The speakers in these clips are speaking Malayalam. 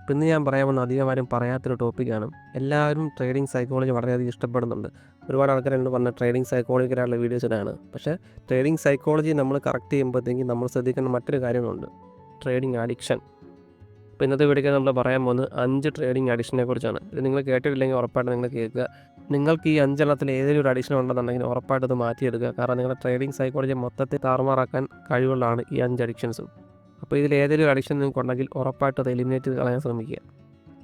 പിന്നെ ഞാൻ പറയാൻ വന്ന അധികം ആരും പറയാത്തൊരു ടോപ്പിക്കാണ്. എല്ലാവരും ട്രേഡിംഗ് സൈക്കോളജി വളരെയധികം ഇഷ്ടപ്പെടുന്നുണ്ട്. ഒരുപാട് ആൾക്കാർ എന്നോട് പറഞ്ഞ ട്രേഡിംഗ് സൈക്കോളജിക്കലായിട്ടുള്ള വീഡിയോസ് ഇടാണ്. പക്ഷേ ട്രേഡിംഗ് സൈക്കോളജി നമ്മൾ കറക്റ്റ് ചെയ്യുമ്പോഴത്തേക്കും നമ്മൾ ശ്രദ്ധിക്കേണ്ട മറ്റൊരു കാര്യങ്ങളുണ്ട്. Trading addiction. ഇപ്പോൾ ഇന്നത്തെ വീഡിയോയിൽ നമ്മൾ പറയാൻ പോകുന്നത് 5 ട്രേഡിംഗ് അഡിക്ഷനെ കുറിച്ചാണ്. ഇത് നിങ്ങൾ കേട്ടിട്ടില്ലെങ്കിൽ ഉറപ്പായിട്ട് നിങ്ങൾ കേൾക്കുക. നിങ്ങൾക്ക് ഈ 5 എണ്ണത്തിൽ ഏതെങ്കിലും ഒരു അഡിക്ഷൻ ഉണ്ടെന്നുണ്ടെങ്കിൽ ഉറപ്പായിട്ട് അത് മാറ്റിയെടുക്കുക. കാരണം നിങ്ങളുടെ ട്രേഡിംഗ് സൈക്കോളജി മൊത്തത്തിൽ താറുമാറാക്കാൻ കഴിവുള്ളതാണ് ഈ 5 അഡിക്ഷൻസും. അപ്പോൾ ഇതിൽ ഏതെങ്കിലും ഒരു അഡിക്ഷൻ നിങ്ങൾക്ക് ഉണ്ടെങ്കിൽ ഉറപ്പായിട്ട് അത് എലിമിനേറ്റ് ചെയ്ത് കളയാൻ ശ്രമിക്കുക.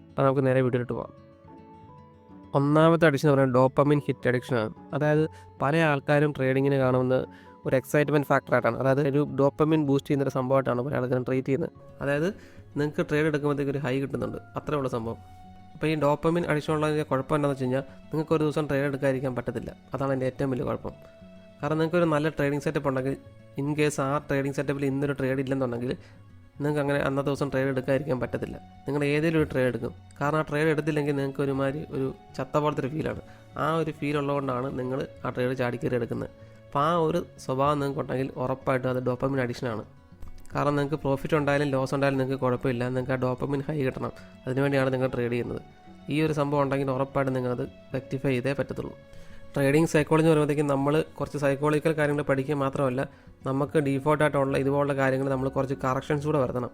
അപ്പോൾ നമുക്ക് നേരെ വീഡിയോയിലോട്ട് പോകാം. ഒന്നാമത്തെ അഡിക്ഷൻ എന്ന് പറയുന്നത് ഡോപ്പമിൻ ഹിറ്റ് അഡിക്ഷനാണ്. അതായത് പല ആൾക്കാരും ട്രേഡിങ്ങിന് കാണുന്നത് ഒരു എക്സൈറ്റ്മെൻറ്റ് ഫാക്ടറായിട്ടാണ്. അതായത് ഒരു ഡോപ്പമിൻ ബൂസ്റ്റ് ചെയ്യുന്നൊരു സംഭവമായിട്ടാണ് പല ആൾക്കാരും ട്രീറ്റ് ചെയ്യുന്നത്. അതായത് നിങ്ങൾക്ക് ട്രേഡ് എടുക്കുമ്പോഴത്തേക്ക് ഒരു ഹൈ കിട്ടുന്നുണ്ട്, അത്രേ ഉള്ള സംഭവം. അപ്പോൾ ഈ ഡോപ്പമിൻ അഡിക്ഷൻ ഉള്ളതിൻ്റെ കുഴപ്പം എന്താണെന്ന് വെച്ച് കഴിഞ്ഞാൽ നിങ്ങൾക്ക് ഒരു ദിവസം ട്രേഡ് എടുക്കാതിരിക്കാൻ പറ്റത്തില്ല. അതാണ് എൻ്റെ ഏറ്റവും വലിയ കുഴപ്പം. കാരണം നിങ്ങൾക്കൊരു നല്ല ട്രേഡിംഗ് സെറ്റപ്പ് ഉണ്ടെങ്കിൽ, ഇൻ കേസ് ആ ട്രേഡിംഗ് സെറ്റപ്പിൽ ഇന്നൊരു ട്രേഡ് ഇല്ലെന്നുണ്ടെങ്കിൽ നിങ്ങൾക്ക് അങ്ങനെ അന്നത്തെ ദിവസം ട്രേഡ് എടുക്കാതിരിക്കാൻ പറ്റത്തില്ല. നിങ്ങൾ ഏതെങ്കിലും ഒരു ട്രേഡ് എടുക്കും. കാരണം ആ ട്രേഡ് എടുത്തില്ലെങ്കിൽ നിങ്ങൾക്ക് ഒരുമാതിരി ഒരു ചത്ത പോലത്തെ ഒരു ഫീലാണ്. ആ ഒരു ഫീൽ ഉള്ളതുകൊണ്ടാണ് നിങ്ങൾ ആ ട്രേഡ് ചാടിക്കയറി എടുക്കുന്നത്. അപ്പോൾ ആ ഒരു സ്വഭാവം നിങ്ങൾക്ക് ഉണ്ടെങ്കിൽ ഉറപ്പായിട്ടും അത് ഡോപ്പമിൻ അഡിക്ഷനാണ്. കാരണം നിങ്ങൾക്ക് പ്രോഫിറ്റ് ഉണ്ടായാലും ലോസ് ഉണ്ടായാലും നിങ്ങൾക്ക് കുഴപ്പമില്ല, നിങ്ങൾക്ക് ആ ഡോപ്പമിൻ ഹൈ കിട്ടണം. അതിനുവേണ്ടിയാണ് നിങ്ങൾ ട്രേഡ് ചെയ്യുന്നത്. ഈ ഒരു സംഭവം ഉണ്ടെങ്കിൽ ഉറപ്പായിട്ടും നിങ്ങളത് റെക്ടിഫൈ ചെയ്തേ പറ്റത്തുള്ളൂ. ട്രേഡിംഗ് സൈക്കോളജി പറയുമ്പോഴത്തേക്കും നമ്മൾ കുറച്ച് സൈക്കോളജിക്കൽ കാര്യങ്ങൾ പഠിക്കുക മാത്രമല്ല, നമുക്ക് ഡീഫോൾട്ടായിട്ടുള്ള ഇതുപോലുള്ള കാര്യങ്ങൾ നമ്മൾ കുറച്ച് കറക്ഷൻസ് കൂടെ വരുത്തണം.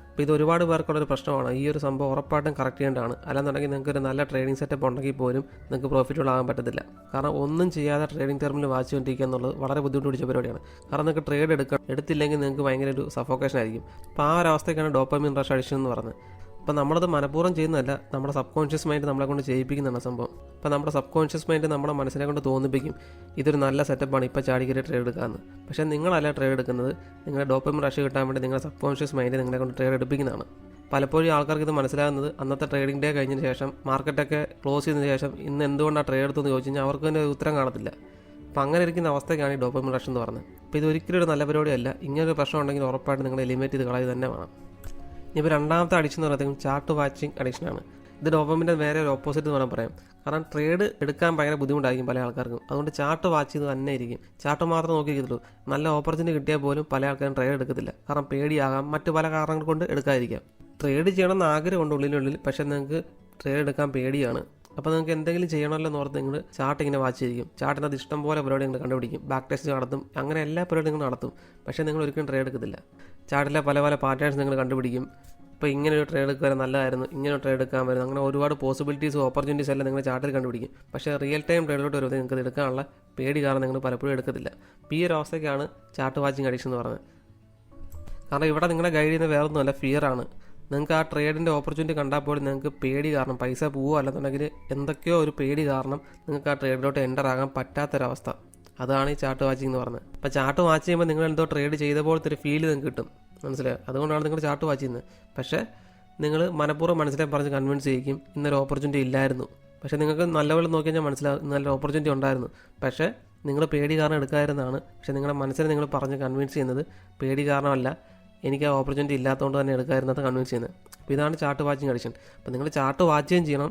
അപ്പോൾ ഇത് ഒരുപാട് പേർക്കുള്ളൊരു പ്രശ്നമാണ്. ഈ ഒരു സംഭവം ഉറപ്പായിട്ടും കറക്റ്റ് ചെയ്യേണ്ടതാണ്. അല്ലാന്നുണ്ടെങ്കിൽ നിങ്ങൾക്ക് ഒരു നല്ല ട്രേഡിംഗ് സെറ്റപ്പ് ഉണ്ടെങ്കിൽ പോലും നിങ്ങൾക്ക് പ്രോഫിറ്റുകൾ ആകാൻ പറ്റത്തില്ല. കാരണം ഒന്നും ചെയ്യാതെ ട്രേഡിംഗ് ടെർമിൽ വായിച്ചുകൊണ്ടിരിക്കുക എന്നുള്ളത് വളരെ ബുദ്ധിമുട്ട് പിടിച്ച പരിപാടിയാണ്. കാരണം നിങ്ങൾക്ക് ട്രേഡ് എടുത്തില്ലെങ്കിൽ നിങ്ങൾക്ക് ഭയങ്കര ഒരു സഫോക്കേഷൻ ആയിരിക്കും. അപ്പോൾ ആ ഒരു അവസ്ഥയ്ക്കാണ് ഡോപ്പമിൻ റഷ് അഡിക്ഷൻ എന്ന് പറയുന്നത്. അപ്പോൾ നമ്മളത് മനഃപൂർവ്വം ചെയ്യുന്നതല്ല, നമ്മുടെ സബ് കോൺഷ്യസ് മൈൻഡ് നമ്മളെ കൊണ്ട് ചെയ്യിപ്പിക്കുന്നതാണ് സംഭവം. അപ്പോൾ നമ്മുടെ സബ് കോൺഷ്യസ് മൈൻഡ് നമ്മുടെ മനസ്സിനെ കൊണ്ട് തോന്നിപ്പിക്കും ഇതൊരു നല്ല സെറ്റപ്പാണ്, ഇപ്പോൾ ചാടിക്കറി ട്രേഡ് എടുക്കാമെന്ന്. പക്ഷേ നിങ്ങളല്ല ട്രേഡ് എടുക്കുന്നത്, നിങ്ങളുടെ ഡോപ്പമിൻ റഷ് കിട്ടാൻ വേണ്ടി നിങ്ങളുടെ സബ് കോൺഷ്യസ് മൈൻഡ് നിങ്ങളെ കൊണ്ട് ട്രേഡ് എടുപ്പിക്കുന്നതാണ്. പലപ്പോഴും ആൾക്കാർക്ക് ഇത് മനസ്സിലാകുന്നത് അന്നത്തെ ട്രേഡിംഗ് ഡേ കഴിഞ്ഞതിന് ശേഷം, മാർക്കറ്റൊക്കെ ക്ലോസ് ചെയ്തതിന് ശേഷം ഇന്ന് എന്തുകൊണ്ടാണ് ട്രേഡ് എടുത്തെന്ന് ചോദിച്ചു കഴിഞ്ഞാൽ അവർക്ക് തന്നെ ഉത്തരം കാണത്തില്ല. അപ്പോൾ അങ്ങനെ ഇരിക്കുന്ന അവസ്ഥയ്ക്കാണ് ഈ ഡോപ്പമിൻ റഷ് എന്ന് പറയുന്നത്. അപ്പോൾ ഇത് ഒരിക്കലും ഒരു നല്ല പരിപാടിയല്ല. ഇങ്ങനൊരു പ്രശ്നം ഉണ്ടെങ്കിൽ ഉറപ്പായിട്ട് നിങ്ങൾ എലിമിനേറ്റ് ചെയ്ത് കളയുക തന്നെ വേണം. ഇപ്പോൾ രണ്ടാമത്തെ അഡിക്ഷൻ എന്ന് പറയുന്നത് ചാർട്ട് വാച്ചിങ് അഡിക്ഷനാണ്. ഇത് ഡോപ്പമിൻ്റെ വേറെ ഒരു ഓപ്പോസിറ്റ് എന്ന് പറയാം. കാരണം ട്രേഡ് എടുക്കാൻ ഭയങ്കര ബുദ്ധിമുട്ടായിരിക്കും പല ആൾക്കാർക്കും. അതുകൊണ്ട് ചാർട്ട് വാച്ച് ചെയ്ത് തന്നെ ഇരിക്കും. ചാർട്ട് മാത്രം നോക്കിയിരിക്കത്തുള്ളൂ. നല്ല ഓപ്പർച്യൂണിറ്റി കിട്ടിയാൽ പോലും പല ആൾക്കാരും ട്രേഡ് എടുക്കത്തില്ല. കാരണം പേടിയാകാം, മറ്റു പല കാരണങ്ങൾ കൊണ്ട് എടുക്കാതിരിക്കാം. ട്രേഡ് ചെയ്യണമെന്ന് ആഗ്രഹമുണ്ട് ഉള്ളിനുള്ളിൽ, പക്ഷേ നിങ്ങൾക്ക് ട്രേഡ് എടുക്കാൻ പേടിയാണ്. അപ്പോൾ നിങ്ങൾക്ക് എന്തെങ്കിലും ചെയ്യണമല്ലോ എന്ന് ഓർത്ത് നിങ്ങൾ ചാർട്ട് ഇങ്ങനെ വാച്ച് ചെയ്യും. ചാർട്ടിനകത്ത് ഇഷ്ടം പോലെ പരിപാടി നിങ്ങൾ കണ്ടുപിടിക്കും, ബാക്ക് ടെസ്റ്റ് നടത്തും, അങ്ങനെ എല്ലാ പരിപാടിയും നിങ്ങൾ നടത്തും. പക്ഷേ നിങ്ങൾ ഒരിക്കലും ട്രേഡ് എടുക്കത്തില്ല. ചാർട്ടിലെ പല പല പാറ്റേൺസ് നിങ്ങൾ കണ്ടുപിടിക്കും. ഇപ്പോൾ ഇങ്ങനെ ഒരു ട്രേഡ് എടുക്കാൻ നല്ലതായിരുന്നു, ഇങ്ങനെ ഒരു ട്രേഡ് എടുക്കാൻ വരുന്നു, അങ്ങനെ ഒരുപാട് പോസിബിലിറ്റീസ് ഓപ്പർച്യൂണിറ്റീസ് എല്ലാം നിങ്ങൾ ചാർട്ടിൽ കണ്ടുപിടിക്കും. പക്ഷേ റിയൽ ടൈം ട്രേഡിലോട്ട് വരുമ്പോൾ നിങ്ങൾക്ക് എടുക്കാനുള്ള പേടി കാരണം നിങ്ങൾ പലപ്പോഴും എടുക്കത്തില്ല. ഈ ഒരു അവസ്ഥയ്ക്കാണ് ചാർട്ട് വാച്ചിങ് അഡിക്ഷൻ എന്ന് പറയുന്നത്. കാരണം ഇവിടെ നിങ്ങളെ ഗൈഡ് ചെയ്യുന്ന വേറൊന്നുമല്ല, ഫിയറാണ്. നിങ്ങൾക്ക് ആ ട്രേഡിൻ്റെ ഓപ്പർച്യൂണിറ്റി കണ്ടാൽ പോലും നിങ്ങൾക്ക് പേടി കാരണം പൈസ പോവുക, അല്ലെന്നുണ്ടെങ്കിൽ എന്തൊക്കെയോ ഒരു പേടി കാരണം നിങ്ങൾക്ക് ആ ട്രേഡിലോട്ട് എൻ്റർ ആകാൻ പറ്റാത്തൊരവസ്ഥ. അതാണ് ഈ ചാർട്ട് വാച്ചിങ് എന്ന് പറയുന്നത്. അപ്പോൾ ചാർട്ട് വാച്ച് ചെയ്യുമ്പോൾ നിങ്ങൾ എന്തോ ട്രേഡ് ചെയ്ത പോലത്തെ ഒരു ഫീൽ നിങ്ങൾക്ക് കിട്ടും, മനസ്സിലായോ? അതുകൊണ്ടാണ് നിങ്ങൾ ചാർട്ട് വാച്ച് ചെയ്യുന്നത്. പക്ഷേ നിങ്ങൾ മനഃപൂർവ്വം മനസ്സിലാക്കി പറഞ്ഞ് കൺവിൻസ് ചെയ്യിക്കും ഇന്നൊരു ഓപ്പർച്യൂണിറ്റി ഇല്ലായിരുന്നു. പക്ഷേ നിങ്ങൾക്ക് നല്ലപോലെ നോക്കി കഴിഞ്ഞാൽ മനസ്സിലാവും നല്ലൊരു ഓപ്പർച്യൂണിറ്റി ഉണ്ടായിരുന്നു. പക്ഷേ നിങ്ങൾ പേടി കാരണം എടുക്കാതിരുന്നതാണ്. പക്ഷേ നിങ്ങളുടെ മനസ്സിനെ നിങ്ങൾ പറഞ്ഞ് കൺവിൻസ് ചെയ്യുന്നത് പേടി കാരണമല്ല, എനിക്ക് ആ ഓപ്പർച്യൂണിറ്റി ഇല്ലാത്തതുകൊണ്ട് തന്നെ എടുക്കാതിരുന്നത് കൺവിൻസ് ചെയ്യുന്നത്. അപ്പോൾ ഇതാണ് ചാർട്ട് വാച്ചിങ് അഡിക്ഷൻ. അപ്പോൾ നിങ്ങൾ ചാർട്ട് വാച്ച് ചെയ്യുകയും ചെയ്യണം,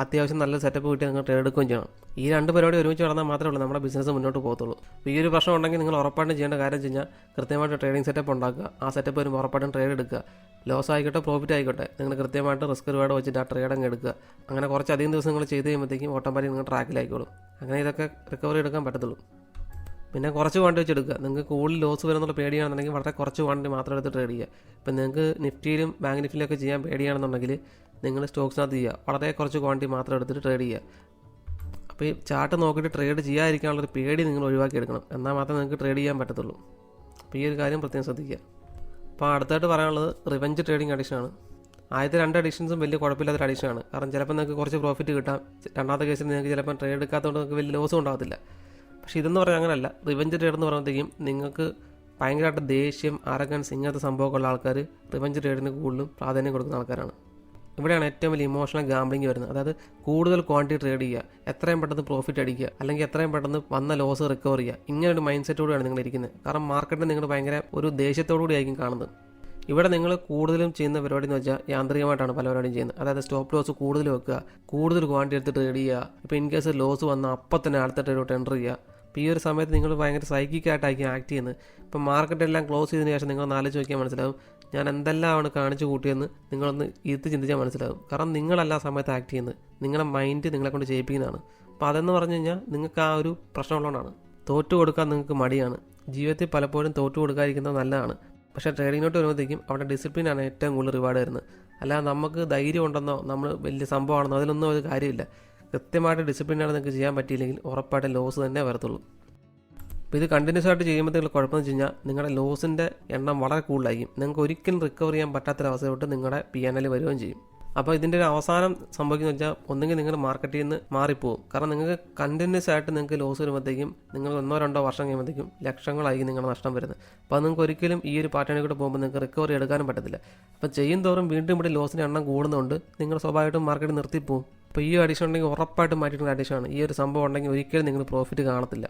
അത്യാവശ്യം നല്ല സെറ്റപ്പ് കിട്ടി നിങ്ങൾ ട്രേഡ് എടുക്കുകയും ചെയ്യണം. ഈ രണ്ട് പരിപാടി ഒരുമിച്ച് നടന്നാൽ മാത്രമേ ഉള്ളൂ നമ്മുടെ ബിസിനസ് മുന്നോട്ട് പോകത്തുള്ളൂ. അപ്പോൾ ഈ ഒരു പ്രശ്നം ഉണ്ടെങ്കിൽ നിങ്ങൾ ഉറപ്പായിട്ടും ചെയ്യേണ്ട കാര്യം വെച്ച് കഴിഞ്ഞാൽ കൃത്യമായിട്ട് ട്രേഡിംഗ് സെറ്റപ്പ് ഉണ്ടാക്കുക. ആ സെറ്റപ്പ് വരുമ്പോൾ ഉറപ്പായിട്ടും ട്രേഡ് എടുക്കുക. ലോസ് ആയിക്കോട്ടെ പ്രോഫിറ്റ് ആയിക്കോട്ടെ, നിങ്ങൾ കൃത്യമായിട്ട് റിസ്ക് റിവാർഡ് വെച്ചിട്ട് ആ ട്രേഡ് അങ്ങ് എടുക്കുക. അങ്ങനെ കുറച്ചധികം ദിവസങ്ങൾ ചെയ്ത് കഴിയുമ്പോഴത്തേക്കും ഓട്ടോമാറ്റിക് നിങ്ങൾ ട്രാക്കിലായിക്കോളും. അങ്ങനെ ഇതൊക്കെ റിക്കവറി എടുക്കാൻ പറ്റത്തുള്ളൂ. പിന്നെ കുറച്ച് ക്വാണ്ടിറ്റി വെച്ചെടുക്കുക. നിങ്ങൾക്ക് കൂടുതൽ ലോസ് വരുന്നുള്ള പേടിയാണെന്നുണ്ടെങ്കിൽ വളരെ കുറച്ച് ക്വാണ്ടിറ്റി മാത്രം എടുത്ത് ട്രേഡ് ചെയ്യുക. ഇപ്പം നിങ്ങൾക്ക് നിഫ്റ്റിയിലും ബാങ്ക് നിഫ്റ്റിയിലൊക്കെ ചെയ്യാൻ പേടിയാണെന്നുണ്ടെങ്കിൽ നിങ്ങൾ സ്റ്റോക്സിനകത്ത് ചെയ്യുക, വളരെ കുറച്ച് ക്വാണ്ടിറ്റി മാത്രം എടുത്തിട്ട് ട്രേഡ് ചെയ്യുക. അപ്പോൾ ഈ ചാർട്ട് നോക്കിയിട്ട് ട്രേഡ് ചെയ്യാതിരിക്കാനുള്ളൊരു പേടി നിങ്ങൾ ഒഴിവാക്കി എടുക്കണം, എന്നാൽ മാത്രമേ നിങ്ങൾക്ക് ട്രേഡ് ചെയ്യാൻ പറ്റത്തുള്ളൂ. അപ്പോൾ ഈ ഒരു കാര്യം പ്രത്യേകം ശ്രദ്ധിക്കുക. അപ്പോൾ അടുത്തായിട്ട് പറയാനുള്ളത് റിവെഞ്ച് ട്രേഡിംഗ് അഡിക്ഷനാണ്. ആദ്യത്തെ 2 അഡിക്ഷൻസും വലിയ കുഴപ്പമില്ലാത്തൊരു അഡിക്ഷനാണ്. കാരണം ചിലപ്പോൾ നിങ്ങൾക്ക് കുറച്ച് പ്രോഫിറ്റ് കിട്ടാം, രണ്ടാമത്തെ കേസിൽ നിങ്ങൾക്ക് ചിലപ്പോൾ ട്രേഡ് എടുക്കാത്തതുകൊണ്ട് നിങ്ങൾക്ക് വലിയ ലോസും ഉണ്ടാകത്തില്ല. പക്ഷേ ഇതെന്ന് പറഞ്ഞാൽ അങ്ങനെയല്ല. റിവെഞ്ച് ട്രേഡ് എന്ന് പറയുമ്പോഴത്തേക്കും നിങ്ങൾക്ക് ഭയങ്കരമായിട്ട് ദേഷ്യം, അരഗൻസ്, ഇങ്ങനത്തെ സംഭവമൊക്കെയുള്ള ആൾക്കാർ റിവെഞ്ച് ട്രേഡിന് കൂടുതലും പ്രാധാന്യം കൊടുക്കുന്ന ആൾക്കാരാണ്. ഇവിടെയാണ് ഏറ്റവും വലിയ ഇമോഷണൽ ഗാംബ്ലിംഗ് വരുന്നത്. അതായത് കൂടുതൽ ക്വാണ്ടിറ്റി ട്രേഡ് ചെയ്യുക, എത്രയും പെട്ടെന്ന് പ്രോഫിറ്റ് അടിക്കുക, അല്ലെങ്കിൽ എത്രയും പെട്ടെന്ന് വന്ന ലോസ് റിക്കവർ ചെയ്യുക. ഇങ്ങനൊരു മൈൻഡ് സെറ്റോടെയാണ് നിങ്ങൾ ഇരിക്കുന്നത്. കാരണം മാർക്കറ്റിൽ നിങ്ങൾ ഭയങ്കര ഒരു ദേഷ്യത്തോടുകൂടി ആയിരിക്കും കാണുന്നത്. ഇവിടെ നിങ്ങൾ കൂടുതലും ചെയ്യുന്ന പരിപാടി എന്ന് വെച്ചാൽ യാന്ത്രികമായിട്ടാണ് പല പരിപാടിയും ചെയ്യുന്നത്. അതായത് സ്റ്റോപ്പ് ലോസ് കൂടുതൽ വെക്കുക, കൂടുതൽ ക്വാണ്ടിറ്റി എടുത്ത് ട്രേഡ് ചെയ്യുക. ഇപ്പോൾ ഇൻ കേസ് ലോസ് വന്നാൽ അപ്പം തന്നെ അടുത്ത ട്രേഡിലോട്ട് എൻ്റർ ചെയ്യുക. അപ്പോൾ ഈ ഒരു സമയത്ത് നിങ്ങൾ ഭയങ്കര സൈക്കിക്കായിട്ടായിരിക്കും ആക്ട് ചെയ്യുന്നത്. ഇപ്പം മാർക്കറ്റ് എല്ലാം ക്ലോസ് ചെയ്തതിന് ശേഷം നിങ്ങൾ ആലോചിച്ച് നോക്കിയാൽ മനസ്സിലാവും ഞാൻ എന്തെല്ലാമാണ് കാണിച്ചു കൂട്ടിയെന്ന് നിങ്ങളൊന്ന് ഇരുത്തി ചിന്തിച്ചാൽ മനസ്സിലാകും. കാരണം നിങ്ങളല്ല ആ സമയത്ത് ആക്ട് ചെയ്യുന്നത്, നിങ്ങളുടെ മൈൻഡ് നിങ്ങളെ കൊണ്ട് ചെയ്യിപ്പിക്കുന്നതാണ്. അപ്പോൾ അതെന്ന് പറഞ്ഞു കഴിഞ്ഞാൽ നിങ്ങൾക്ക് ആ ഒരു പ്രശ്നമുള്ളതുകൊണ്ടാണ്. തോറ്റു കൊടുക്കാൻ നിങ്ങൾക്ക് മടിയാണ്. ജീവിതത്തിൽ പലപ്പോഴും തോറ്റു കൊടുക്കാതിരിക്കുന്നത് നല്ലതാണ്. പക്ഷേ ട്രേഡിങ്ങിലോട്ട് വരുമ്പോഴത്തേക്കും അവിടെ ഡിസിപ്ലിനാണ് ഏറ്റവും കൂടുതൽ റിവാർഡ് വരുന്നത്. അല്ലാതെ നമുക്ക് ധൈര്യം ഉണ്ടെന്നോ നമ്മൾ വലിയ സംഭവമാണെന്നോ അതിലൊന്നും ഒരു കാര്യമില്ല. കൃത്യമായിട്ട് ഡിസിപ്ലിനാണ് നിങ്ങൾക്ക് ചെയ്യാൻ പറ്റിയില്ലെങ്കിൽ ഉറപ്പായിട്ടും ലോസ് തന്നെ വരത്തുള്ളൂ. അപ്പോൾ ഇത് കണ്ടിന്യൂസ് ആയിട്ട് ചെയ്യുമ്പോഴത്തേക്കുള്ള കുഴപ്പമെന്ന് വെച്ച് കഴിഞ്ഞാൽ നിങ്ങളുടെ ലോസിൻ്റെ എണ്ണം വളരെ കൂടുതലായിരിക്കും. നിങ്ങൾക്ക് ഒരിക്കലും റിക്കവർ ചെയ്യാൻ പറ്റാത്തൊരവസ്ഥയോട്ട് നിങ്ങളുടെ PNL വരികയും ചെയ്യും. അപ്പോൾ ഇതിൻ്റെ ഒരു അവസാനം സംഭവിക്കുന്നത് വെച്ചാൽ ഒന്നുകിൽ നിങ്ങൾ മാർക്കറ്റിൽ നിന്ന് മാറിപ്പോകും. കാരണം നിങ്ങൾക്ക് കണ്ടിന്യൂസ് ആയിട്ട് നിങ്ങൾക്ക് ലോസ് വരുമ്പോഴത്തേക്കും നിങ്ങൾ 1-2 വർഷം കഴിയുമ്പോഴത്തേക്കും ലക്ഷങ്ങളായിരിക്കും നിങ്ങളുടെ നഷ്ടം വരുന്നത്. അപ്പോൾ നിങ്ങൾക്ക് ഒരിക്കലും ഈ ഒരു പാറ്റേണിൽ കൂടെ പോകുമ്പോൾ നിങ്ങൾക്ക് റിക്കവറി എടുക്കാനും പറ്റത്തില്ല. അപ്പോൾ ചെയ്യും തോറും വീണ്ടും ഇവിടെ ലോസിൻ്റെ എണ്ണം കൂടുന്നതുകൊണ്ട് നിങ്ങൾ സ്വാഭാവികമായിട്ടും മാർക്കറ്റ് നിർത്തിപ്പോവും. അപ്പോൾ ഈ അഡിഷൻ ഉണ്ടെങ്കിൽ ഉറപ്പായിട്ടും മാറ്റിയിട്ടുള്ള അഡിഷനാണ്. ഈ ഒരു സംഭവം ഉണ്ടെങ്കിൽ ഒരിക്കലും നിങ്ങൾ പ്രോഫിറ്റ് കാണത്തില്ല.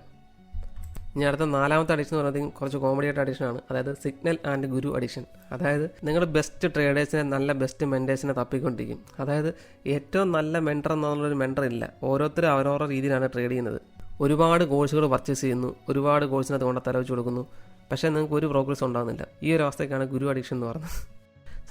ഇനി അടുത്ത 4ാമത്തെ അഡിഷൻ എന്ന് പറയുന്നത് കുറച്ച് കോമഡി ആയിട്ട് അഡിഷനാണ്. അതായത് സിഗ്നൽ ആൻഡ് ഗുരു അഡിഷൻ. അതായത് നിങ്ങൾ ബെസ്റ്റ് ട്രേഡേഴ്സിനെ, നല്ല ബെസ്റ്റ് മെൻറ്റേഴ്സിനെ തപ്പിക്കൊണ്ടിരിക്കും. അതായത് ഏറ്റവും നല്ല മെൻറ്റർ എന്നുള്ളൊരു മെൻറ്റർ ഇല്ല. ഓരോരുത്തരും അവരവരുടെ രീതിയിലാണ് ട്രേഡ് ചെയ്യുന്നത്. ഒരുപാട് കോഴ്സുകൾ പർച്ചേസ് ചെയ്യുന്നു, ഒരുപാട് കോഴ്സിനകത്ത് കൊണ്ട് തലവെച്ച് കൊടുക്കുന്നു. പക്ഷേ നിങ്ങൾക്ക് ഒരു പ്രോഗ്രസ് ഉണ്ടാകുന്നില്ല. ഈ ഒരു അവസ്ഥയ്ക്കാണ് ഗുരു അഡിഷൻ എന്ന് പറയുന്നത്.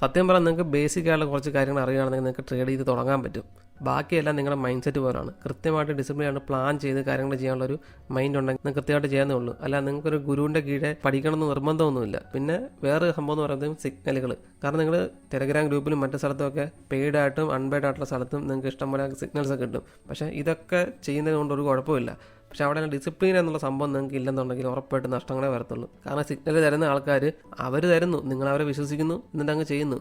സത്യം പറഞ്ഞാൽ നിങ്ങൾക്ക് ബേസിക് ആയിട്ടുള്ള കുറച്ച് കാര്യങ്ങൾ അറിയുകയാണെങ്കിൽ നിങ്ങൾക്ക് ട്രേഡ് ചെയ്ത് തുടങ്ങാൻ പറ്റും. ബാക്കിയെല്ലാം നിങ്ങളുടെ മൈൻഡ് സെറ്റ് പോലാണ്. കൃത്യമായിട്ട് ഡിസിപ്ലിനായിട്ട് പ്ലാൻ ചെയ്ത് കാര്യങ്ങൾ ചെയ്യാനുള്ളൊരു മൈൻഡ് ഉണ്ടെങ്കിൽ നിങ്ങൾക്ക് കൃത്യമായിട്ട് ചെയ്യാനേ ഉള്ളൂ. അല്ല നിങ്ങൾക്കൊരു ഗുരുവിൻ്റെ കീഴെ പഠിക്കണമെന്ന് നിർബന്ധമൊന്നുമില്ല. പിന്നെ വേറെ സംഭവം എന്ന് പറയുന്നത് സിഗ്നലുകൾ. കാരണം നിങ്ങൾ ടെലഗ്രാം ഗ്രൂപ്പിലും മറ്റു സ്ഥലത്തുമൊക്കെ പെയ്ഡായിട്ടും അൺപെയ്ഡ് ആയിട്ടുള്ള സ്ഥലത്തും നിങ്ങൾക്ക് ഇഷ്ടംപോലെ സിഗ്നൽസ് കിട്ടും. പക്ഷേ ഇതൊക്കെ ചെയ്യുന്നത് കൊണ്ട് ഒരു കുഴപ്പമില്ല. പക്ഷേ അവിടെ ഡിസിപ്ലിൻ എന്നുള്ള സംഭവം നിങ്ങൾക്ക് ഇല്ലെന്നുണ്ടെങ്കിൽ ഉറപ്പായിട്ട് നഷ്ടങ്ങളെ വരത്തുള്ളൂ. കാരണം സിഗ്നൽ തരുന്ന ആൾക്കാർ അവർ തരുന്നു, നിങ്ങളവരെ വിശ്വസിക്കുന്നു, എന്നിട്ട് അങ്ങ് ചെയ്യുന്നു.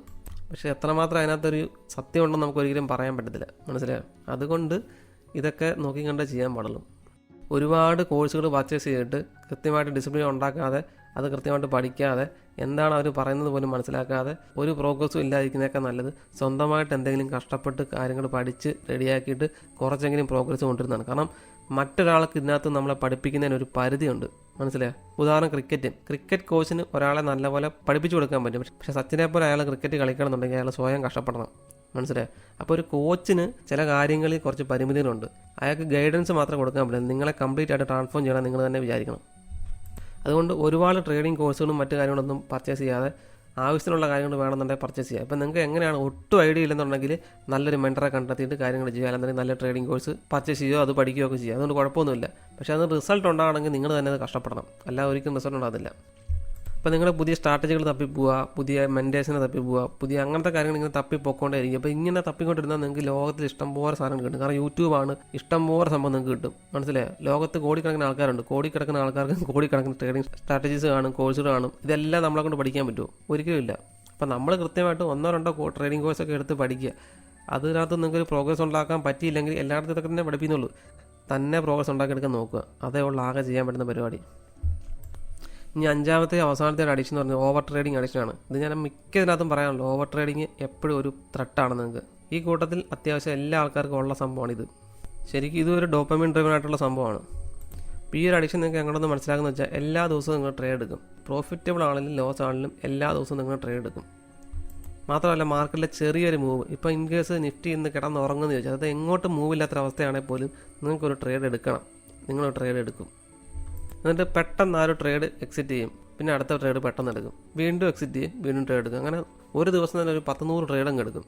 പക്ഷേ എത്രമാത്രം അതിനകത്തൊരു സത്യം ഉണ്ടെന്ന് നമുക്ക് ഒരിക്കലും പറയാൻ പറ്റത്തില്ല. മനസ്സിലായോ? അതുകൊണ്ട് ഇതൊക്കെ നോക്കി കണ്ടേ ചെയ്യാൻ പാടുള്ളൂ. ഒരുപാട് കോഴ്സുകൾ പർച്ചേസ് ചെയ്തിട്ട് കൃത്യമായിട്ട് ഡിസിപ്ലിൻ ഉണ്ടാക്കാതെ, അത് കൃത്യമായിട്ട് പഠിക്കാതെ, എന്താണ് അവർ പറയുന്നത് പോലും മനസ്സിലാക്കാതെ ഒരു പ്രോഗ്രസ്സും ഇല്ലാതിരിക്കുന്നതൊക്കെ നല്ലത് സ്വന്തമായിട്ട് എന്തെങ്കിലും കഷ്ടപ്പെട്ട് കാര്യങ്ങൾ പഠിച്ച് റെഡിയാക്കിയിട്ട് കുറച്ചെങ്കിലും പ്രോഗ്രസ് കൊണ്ടുവരുന്നതാണ്. കാരണം മറ്റൊരാൾക്ക് ഇതിനകത്ത് നമ്മളെ പഠിപ്പിക്കുന്നതിന് ഒരു പരിധിയുണ്ട്. മനസ്സിലായോ? ഉദാഹരണം ക്രിക്കറ്റ് കോച്ചിന് ഒരാളെ നല്ലപോലെ പഠിപ്പിച്ചു കൊടുക്കാൻ പറ്റും. പക്ഷേ സച്ചിനെ പോലെ അയാൾ ക്രിക്കറ്റ് കളിക്കണമെന്നുണ്ടെങ്കിൽ അയാൾ സ്വയം കഷ്ടപ്പെടണം. മനസ്സിലായോ? അപ്പോൾ ഒരു കോച്ചിന് ചില കാര്യങ്ങളിൽ കുറച്ച് പരിമിതികളുണ്ട്. അയാൾക്ക് ഗൈഡൻസ് മാത്രം കൊടുക്കാൻ പറ്റില്ല. നിങ്ങളെ കംപ്ലീറ്റ് ആയിട്ട് ട്രാൻസ്ഫോം ചെയ്യണം നിങ്ങൾ തന്നെ വിചാരിക്കണം. അതുകൊണ്ട് ഒരുപാട് ട്രേഡിംഗ് കോഴ്സുകളും മറ്റു കാര്യങ്ങളൊന്നും പർച്ചേസ് ചെയ്യാതെ ആവശ്യത്തിനുള്ള കാര്യങ്ങൾ വേണമെന്നുണ്ടെങ്കിൽ പർച്ചേസ് ചെയ്യുക. അപ്പോൾ നിങ്ങൾക്ക് എങ്ങനെയാണ് ഒട്ടും ഐഡിയ ഇല്ലെന്നുണ്ടെങ്കിൽ നല്ലൊരു മെൻറ്ററെ കണ്ടെത്തിയിട്ട് കാര്യങ്ങൾ ചെയ്യുക. അല്ലെന്നുണ്ടെങ്കിൽ നല്ല ട്രേഡിംഗ് കോഴ്സ് പർച്ചേസ് ചെയ്യുകയോ അത് പഠിക്കുകയൊക്കെ ചെയ്യുക. അതുകൊണ്ട് കുഴപ്പമൊന്നുമില്ല. പക്ഷേ അത് റിസൾട്ട് ഉണ്ടാകണമെങ്കിൽ നിങ്ങൾ തന്നെ അത് കഷ്ടപ്പെടണം. അല്ല ഒരിക്കലും റിസൾട്ട് ഉണ്ടാകത്തില്ല. അപ്പോൾ നിങ്ങൾ പുതിയ സ്ട്രാറ്റജികൾ തപ്പിപ്പോവുക, പുതിയ മെൻറ്റേഴ്സിനെ തപ്പിപ്പോവുക, പുതിയ അങ്ങനത്തെ കാര്യങ്ങൾ ഇങ്ങനെ തപ്പിപ്പോയിക്കൊണ്ടേയിരിക്കും. അപ്പോൾ ഇങ്ങനെ തപ്പിക്കൊണ്ടിരുന്നാൽ നിങ്ങൾക്ക് ലോകത്തിൽ ഇഷ്ടംപോലെ സാധനം കിട്ടും. കാരണം യൂട്യൂബാണ്, ഇഷ്ടംപോലെ സംഭവം നിങ്ങൾക്ക് കിട്ടും. മനസ്സിലായോ? ലോകത്ത് കോടിക്കണക്കിന് ആൾക്കാരുണ്ട്. കോടിക്കണക്കിന് ആൾക്കാർക്ക് കോടിക്കണക്കിന് ട്രേഡിംഗ് സ്ട്രാറ്റജീസ് കാണും, കോഴ്സുകൾ കാണും. ഇതെല്ലാം നമ്മളെ കൊണ്ട് പഠിക്കാൻ പറ്റുമോ? ഒരിക്കലും ഇല്ല. അപ്പോൾ നമ്മൾ കൃത്യമായിട്ട് 1-2 ട്രേഡിംഗ് കോഴ്സൊക്കെ എടുത്ത് പഠിക്കുക. അതിനകത്ത് നിങ്ങൾക്ക് പ്രോഗ്രസ് ഉണ്ടാക്കാൻ പറ്റിയില്ലെങ്കിൽ എല്ലായിടത്തും ഇതൊക്കെ തന്നെ പഠിപ്പിക്കുന്നുള്ളൂ. തന്നെ പ്രോഗ്രസ് ഉണ്ടാക്കിയെടുക്കാൻ നോക്കുക. അതേ ഉള്ള ആകെ ചെയ്യാൻ പറ്റുന്ന പരിപാടി. ഇനി 5ാമത്തെ അവസാനത്തെ ഒരു അഡിഷൻ എന്ന് പറഞ്ഞാൽ ഓവർ ട്രേഡിംഗ് അഡിഷനാണ്. ഇത് ഞാൻ മിക്കതിനകത്തും പറയാനുള്ളൂ. ഓവർ ട്രേഡിങ് എപ്പോഴും ഒരു ത്രെട്ടാണ് നിങ്ങൾക്ക്. ഈ കൂട്ടത്തിൽ അത്യാവശ്യം എല്ലാ ആൾക്കാർക്കും ഉള്ള സംഭവമാണിത്. ശരിക്കും ഇതൊരു ഡോപ്പമിൻ ഡ്രിവൻ ആയിട്ടുള്ള സംഭവമാണ്. അപ്പോൾ ഈ ഒരു അഡിഷൻ നിങ്ങൾക്ക് എങ്ങോട്ടൊന്ന് മനസ്സിലാക്കുന്ന വെച്ചാൽ എല്ലാ ദിവസവും നിങ്ങൾ ട്രേഡ് എടുക്കും. പ്രോഫിറ്റബിൾ ആണെങ്കിലും ലോസ് ആണെങ്കിലും എല്ലാ ദിവസവും നിങ്ങൾ ട്രേഡ് എടുക്കും. മാത്രമല്ല മാർക്കറ്റിലെ ചെറിയൊരു മൂവ്, ഇപ്പോൾ ഇൻ കേസ് നിഫ്റ്റി ഇന്ന് കിടന്നുറങ്ങുമെന്ന് ചോദിച്ചാൽ അത് എങ്ങോട്ടും മൂവില്ലാത്തൊരവസ്ഥയാണെങ്കിൽ പോലും നിങ്ങൾക്കൊരു ട്രേഡ് എടുക്കണം. നിങ്ങളൊരു ട്രേഡ് എടുക്കും. എന്നിട്ട് പെട്ടെന്ന് ആ ഒരു ട്രേഡ് എക്സിറ്റ് ചെയ്യും. പിന്നെ അടുത്ത ട്രേഡ് പെട്ടെന്ന് എടുക്കും. വീണ്ടും എക്സിറ്റ് ചെയ്യും, വീണ്ടും ട്രേഡ് എടുക്കും. അങ്ങനെ ഒരു ദിവസം തന്നെ ഒരു 100-100 ട്രേഡ് അങ്ങ് എടുക്കും.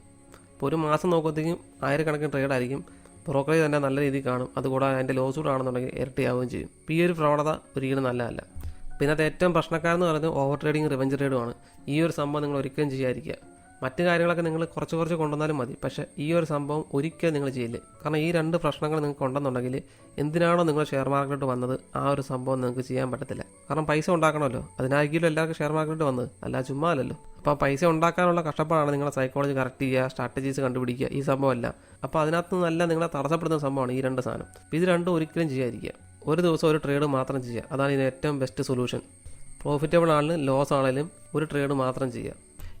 അപ്പോൾ ഒരു മാസം നോക്കുമ്പോഴത്തേക്കും 1000കണക്കിന് ട്രേഡായിരിക്കും. ബ്രോക്കറേജ് തന്നെ നല്ല രീതിയിൽ കാണും. അതുകൂടാതെ അതിൻ്റെ ലോസ് കൂടെ ആണെന്നുണ്ടെങ്കിൽ ഇരട്ടിയാവുകയും ചെയ്യും. അപ്പോൾ ഈ ഒരു പ്രവണത ഒരിക്കലും നല്ലതല്ല. പിന്നെ അത് ഏറ്റവും പ്രശ്നക്കാരെന്ന് പറയുന്നത് ഓവർ ട്രേഡിങ്, റിവെഞ്ച് ട്രേഡുമാണ്. ഈ ഒരു സംഭവം നിങ്ങൾ ഒരിക്കലും ചെയ്യാതിരിക്കുക. മറ്റു കാര്യങ്ങളൊക്കെ നിങ്ങൾ കുറച്ച് കൊണ്ടുവന്നാലും മതി. പക്ഷേ ഈ ഒരു സംഭവം ഒരിക്കലും നിങ്ങൾ ചെയ്യില്ലേ. കാരണം ഈ 2 പ്രശ്നങ്ങൾ നിങ്ങൾക്ക് ഉണ്ടെന്നുണ്ടെങ്കിൽ എന്തിനാണോ നിങ്ങൾ ഷെയർ മാർക്കറ്റിലോട്ട് വന്നത് ആ ഒരു സംഭവം നിങ്ങൾക്ക് ചെയ്യാൻ പറ്റത്തില്ല. കാരണം പൈസ ഉണ്ടാക്കണമല്ലോ. അതിനായിരിക്കും എല്ലാവർക്കും ഷെയർ മാർക്കറ്റിലോട്ട് വന്നത്, അല്ല ചുമ്മാ അല്ലല്ലോ. അപ്പോൾ പൈസ ഉണ്ടാക്കാനുള്ള കഷ്ടപ്പാടാണ് നിങ്ങളെ സൈക്കോളജി കറക്റ്റ് ചെയ്യുക, സ്ട്രാറ്റജീസ് കണ്ടുപിടിക്കുക, ഈ സംഭവമല്ല. അപ്പോൾ അതിനകത്ത് നല്ല നിങ്ങളെ തടസ്സപ്പെടുന്ന സംഭവമാണ് ഈ 2 സാധനം. ഇത് രണ്ടും ഒരിക്കലും ചെയ്യാതിരിക്കുക. ഒരു ദിവസം ഒരു ട്രേഡ് മാത്രം ചെയ്യുക. അതാണ് ഇതിന് ഏറ്റവും ബെസ്റ്റ് സൊല്യൂഷൻ. പ്രോഫിറ്റബിൾ ആണെങ്കിലും ലോസ് ആണെങ്കിലും ഒരു ട്രേഡ് മാത്രം ചെയ്യുക.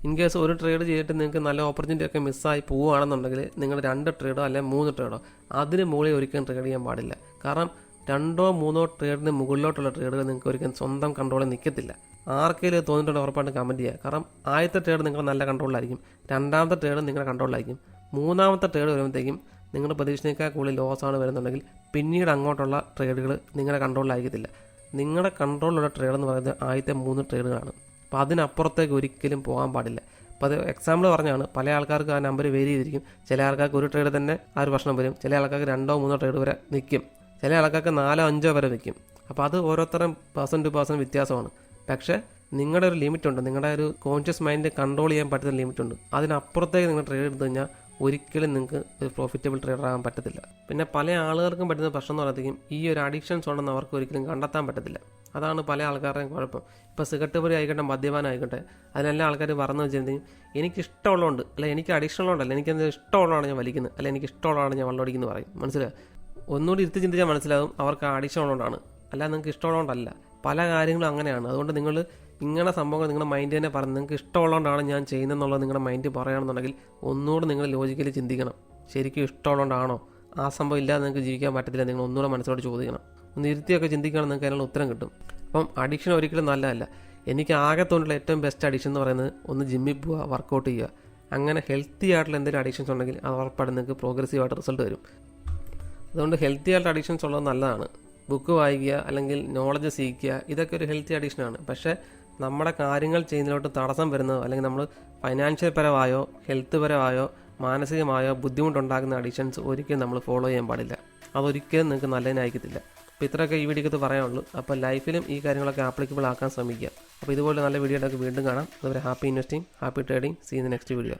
ഇൻ കേസ് ഒരു ട്രേഡ് ചെയ്തിട്ട് നിങ്ങൾക്ക് നല്ല ഓപ്പർച്യൂണിറ്റി ഒക്കെ മിസ്സായി പോവുകയാണെന്നുണ്ടെങ്കിൽ നിങ്ങൾ 2 ട്രേഡോ അല്ലെങ്കിൽ 3 ട്രേഡോ അതിന് മുകളിൽ ഒരിക്കലും ട്രേഡ് ചെയ്യാൻ പാടില്ല. കാരണം 2-3 ട്രേഡിന് മുകളിലോട്ടുള്ള ട്രേഡുകൾ നിങ്ങൾക്ക് ഒരിക്കലും സ്വന്തം കൺട്രോളിൽ നിൽക്കത്തില്ല. ആർക്കെങ്കിലും തോന്നിയിട്ടുള്ള ഉറപ്പായിട്ട് കമൻറ്റ് ചെയ്യുക. കാരണം ആദ്യത്തെ ട്രേഡ് നിങ്ങൾ നല്ല കൺട്രോളിലായിരിക്കും, 2ാമത്തെ ട്രേഡ് നിങ്ങളുടെ കൺട്രോളിലായിരിക്കും, 3ാമത്തെ ട്രേഡ് വരുമ്പോഴത്തേക്കും നിങ്ങളുടെ പ്രതീക്ഷയേക്കാൾ കൂടുതൽ ലോസാണ് വരുന്നുണ്ടെങ്കിൽ പിന്നീട് അങ്ങോട്ടുള്ള ട്രേഡുകൾ നിങ്ങളുടെ കൺട്രോളിലായിരിക്കത്തില്ല. നിങ്ങളുടെ കൺട്രോളിലുള്ള ട്രേഡ് എന്ന് പറയുന്നത് ആദ്യത്തെ 3 ട്രേഡുകളാണ്. അപ്പോൾ അതിനപ്പുറത്തേക്ക് ഒരിക്കലും പോകാൻ പാടില്ല. അപ്പോൾ അത് എക്സാമ്പിൾ പറഞ്ഞാണ്, പല ആൾക്കാർക്ക് ആ നമ്പർ വേരി ചെയ്തിരിക്കും. ചില ആൾക്കാർക്ക് ഒരു ട്രേഡ് തന്നെ ആ ഒരു പ്രശ്നം വരും, ചില ആൾക്കാർക്ക് 2-3 ട്രേഡ് വരെ നിൽക്കും, ചില ആൾക്കാർക്ക് 4-5 വരെ നിൽക്കും. അപ്പോൾ അത് ഓരോരുത്തരും പേഴ്സൺ ടു പേഴ്സൺ വ്യത്യാസമാണ്. പക്ഷേ നിങ്ങളുടെ ഒരു ലിമിറ്റ് ഉണ്ട്, നിങ്ങളുടെ ഒരു കോൺഷ്യസ് മൈൻഡ് കൺട്രോൾ ചെയ്യാൻ പറ്റുന്ന ലിമിറ്റ് ഉണ്ട്. അതിനപ്പുറത്തേക്ക് നിങ്ങൾ ട്രേഡ് എടുത്തു കഴിഞ്ഞാൽ ഒരിക്കലും നിങ്ങൾക്ക് ഒരു പ്രോഫിറ്റബിൾ ട്രേഡർ ആകാൻ പറ്റത്തില്ല. പിന്നെ പല ആളുകൾക്കും പറ്റുന്ന പ്രശ്നം എന്ന് പറയുമ്പോഴത്തേക്കും ഈ ഒരു അഡിക്ഷൻസ് ഉണ്ടെന്ന് അവർക്ക് ഒരിക്കലും കണ്ടെത്താൻ പറ്റത്തില്ല. അതാണ് പല ആൾക്കാരുടെയും കുഴപ്പം. ഇപ്പോൾ സിഗരറ്റ് പൊടി ആയിക്കോട്ടെ, മദ്യപാനം ആയിക്കോട്ടെ, അതിനെല്ലാം ആൾക്കാർ പറഞ്ഞു വെച്ചിട്ടുണ്ടെങ്കിൽ എനിക്ക് ഇഷ്ടമുള്ളതുകൊണ്ട്, അല്ല എനിക്ക് അഡിക്ഷൻ ഉള്ളതല്ല, എനിക്കെന്ത് ഇഷ്ടമുള്ളതാണ് ഞാൻ വലിക്കുന്നത്, അല്ല എനിക്ക് ഇഷ്ടമുള്ളതാണ് ഞാൻ വെള്ളമടിക്കുന്നത് പറയും. മനസ്സിലായി? ഒന്നുകൂടി ഇരുത്തി ചിന്തിച്ചാൽ മനസ്സിലാകും അവർക്ക് അഡിക്ഷൻ ഉള്ളതുകൊണ്ടാണ്, അല്ല നിങ്ങൾക്ക് ഇഷ്ടമുള്ളതുകൊണ്ടല്ല. പല കാര്യങ്ങളും അങ്ങനെയാണ്. അതുകൊണ്ട് നിങ്ങൾ ഇങ്ങനെ സംഭവങ്ങൾ നിങ്ങളുടെ മൈൻഡ് തന്നെ പറഞ്ഞു, നിങ്ങൾക്ക് ഇഷ്ടമുള്ളതുകൊണ്ടാണ് ഞാൻ ചെയ്യുന്നതെന്നുള്ളത് നിങ്ങളുടെ മൈൻഡ് പറയുകയാണെന്നുണ്ടെങ്കിൽ ഒന്നുകൂടെ നിങ്ങൾ ലോജിക്കലി ചിന്തിക്കണം, ശരിക്കും ഇഷ്ടമുള്ളതുകൊണ്ടാണോ? ആ സംഭവം ഇല്ലാതെ നിങ്ങൾക്ക് ജീവിക്കാൻ പറ്റത്തില്ല. നിങ്ങൾ ഒന്നുകൂടെ മനസ്സിലോട്ട് ചോദിക്കണം, ഒന്ന് ഇരുത്തിയൊക്കെ ചിന്തിക്കുകയാണെങ്കിൽ നിങ്ങൾക്ക് അതിനുള്ള ഉത്തരം കിട്ടും. അപ്പം അഡിക്ഷൻ ഒരിക്കലും നല്ലതല്ല. എനിക്ക് ആകെ തോന്നിയുള്ള ഏറ്റവും ബെസ്റ്റ് അഡിക്ഷൻ എന്ന് പറയുന്നത് ഒന്ന് ജിമ്മിൽ പോവുക, വർക്കൗട്ട് ചെയ്യുക. അങ്ങനെ ഹെൽത്തി ആയിട്ടുള്ള എന്തെങ്കിലും അഡിക്ഷൻസ് ഉണ്ടെങ്കിൽ അത് ഉറപ്പായിട്ട് നിങ്ങൾക്ക് പ്രോഗ്രസീവായിട്ട് റിസൾട്ട് വരും. അതുകൊണ്ട് ഹെൽത്തി ആയിട്ട് അഡിക്ഷൻസ് ഉള്ളത് നല്ലതാണ്. ബുക്ക് വായിക്കുക, അല്ലെങ്കിൽ നോളജ് സീക്കുക, ഇതൊക്കെ ഒരു ഹെൽത്തി അഡിക്ഷനാണ്. പക്ഷേ നമ്മുടെ കാര്യങ്ങൾ ചെയ്യുന്നതിലോട്ട് തടസ്സം വരുന്നതോ, അല്ലെങ്കിൽ നമ്മൾ ഫൈനാൻഷ്യൽ പരമായോ ഹെൽത്ത് പരമായോ മാനസികമായോ ബുദ്ധിമുട്ടുണ്ടാക്കുന്ന അഡിക്ഷൻസ് ഒരിക്കലും നമ്മൾ ഫോളോ ചെയ്യാൻ പാടില്ല. അതൊരിക്കലും നിങ്ങൾക്ക് നല്ലതിനായിരിക്കത്തില്ല. അപ്പോൾ ഇത്രയൊക്കെ ഈ വീഡിയോക്ക് പറയാനുള്ളൂ. അപ്പോൾ ലൈഫിലും ഈ കാര്യങ്ങളൊക്കെ ആപ്ലിക്കബിൾ ആക്കാൻ ശ്രമിക്കുക. അപ്പോൾ ഇതുപോലെ നല്ല വീഡിയോ വീണ്ടും കാണാം. അതുവരെ happy investing, happy trading. See in the next video.